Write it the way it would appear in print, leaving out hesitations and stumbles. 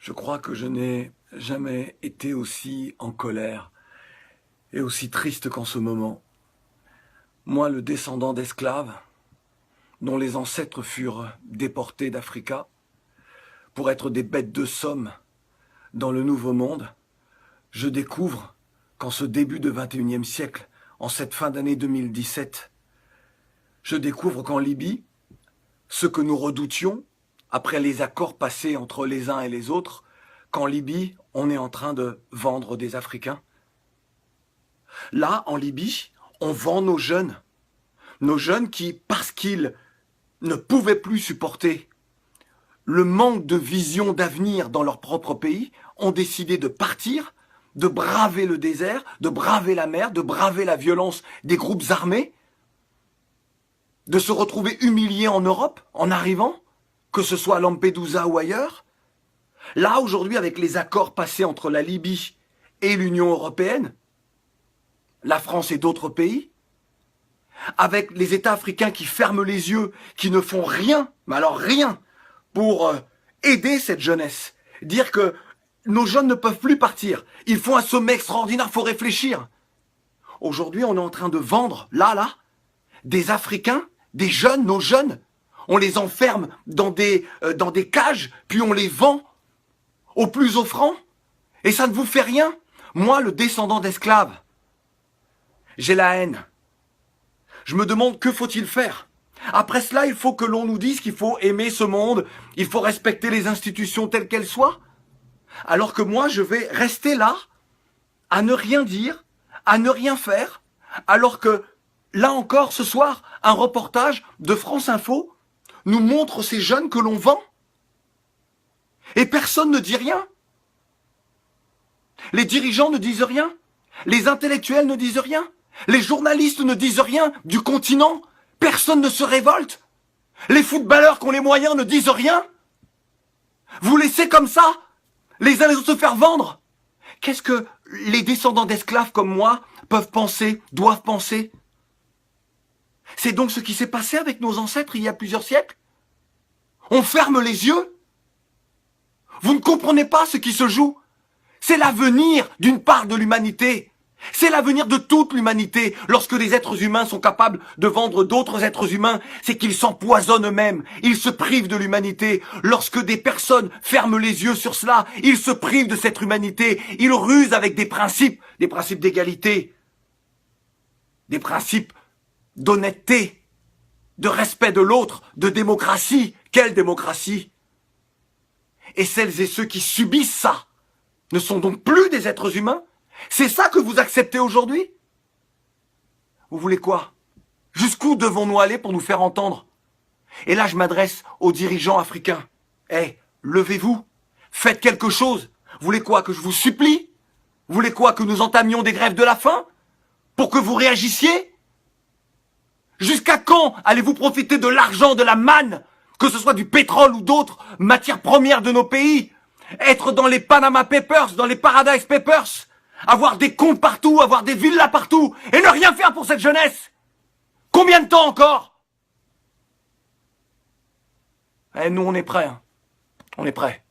Je crois que je n'ai jamais été aussi en colère et aussi triste qu'en ce moment. Moi, le descendant d'esclaves, dont les ancêtres furent déportés d'Africa pour être des bêtes de somme dans le Nouveau Monde, je découvre qu'en ce début de XXIe siècle, en cette fin d'année 2017, je découvre qu'en Libye, ce que nous redoutions, après les accords passés entre les uns et les autres, qu'en Libye, on est en train de vendre des Africains. Là, en Libye, on vend nos jeunes qui, parce qu'ils ne pouvaient plus supporter le manque de vision d'avenir dans leur propre pays, ont décidé de partir, de braver le désert, de braver la mer, de braver la violence des groupes armés, de se retrouver humiliés en Europe en arrivant, que ce soit à Lampedusa ou ailleurs. Là, aujourd'hui, avec les accords passés entre la Libye et l'Union européenne, la France et d'autres pays, avec les États africains qui ferment les yeux, qui ne font rien, mais alors rien, pour aider cette jeunesse. Dire que nos jeunes ne peuvent plus partir. Ils font un sommet extraordinaire, il faut réfléchir. Aujourd'hui, on est en train de vendre, là, des Africains, des jeunes, nos jeunes. On les enferme dans des cages, puis on les vend au plus offrant. Et ça ne vous fait rien. Moi, le descendant d'esclaves, j'ai la haine. Je me demande que faut-il faire. Après cela, il faut que l'on nous dise qu'il faut aimer ce monde, il faut respecter les institutions telles qu'elles soient. Alors que moi, je vais rester là, à ne rien dire, à ne rien faire, alors que, là encore, ce soir, un reportage de France Info nous montre ces jeunes que l'on vend. Et personne ne dit rien. Les dirigeants ne disent rien. Les intellectuels ne disent rien. Les journalistes ne disent rien du continent. Personne ne se révolte. Les footballeurs qui ont les moyens ne disent rien. Vous laissez comme ça les uns les autres se faire vendre. Qu'est-ce que les descendants d'esclaves comme moi peuvent penser, doivent penser? C'est donc ce qui s'est passé avec nos ancêtres il y a plusieurs siècles. On ferme les yeux. Vous ne comprenez pas ce qui se joue. C'est l'avenir d'une part de l'humanité. C'est l'avenir de toute l'humanité. Lorsque les êtres humains sont capables de vendre d'autres êtres humains, c'est qu'ils s'empoisonnent eux-mêmes. Ils se privent de l'humanité. Lorsque des personnes ferment les yeux sur cela, ils se privent de cette humanité. Ils rusent avec des principes d'égalité, des principes d'honnêteté, de respect de l'autre, de démocratie. Quelle démocratie? Et celles et ceux qui subissent ça ne sont donc plus des êtres humains? C'est ça que vous acceptez aujourd'hui? Vous voulez quoi? Jusqu'où devons-nous aller pour nous faire entendre? Et là, je m'adresse aux dirigeants africains. Levez-vous, faites quelque chose. Vous voulez quoi? Que je vous supplie? Vous voulez quoi? Que nous entamions des grèves de la faim? Pour que vous réagissiez? Jusqu'à quand allez-vous profiter de l'argent, de la manne, que ce soit du pétrole ou d'autres matières premières de nos pays? Être dans les Panama Papers, dans les Paradise Papers, avoir des comptes partout, avoir des villas partout, et ne rien faire pour cette jeunesse? Combien de temps encore? Nous, on est prêts. On est prêts.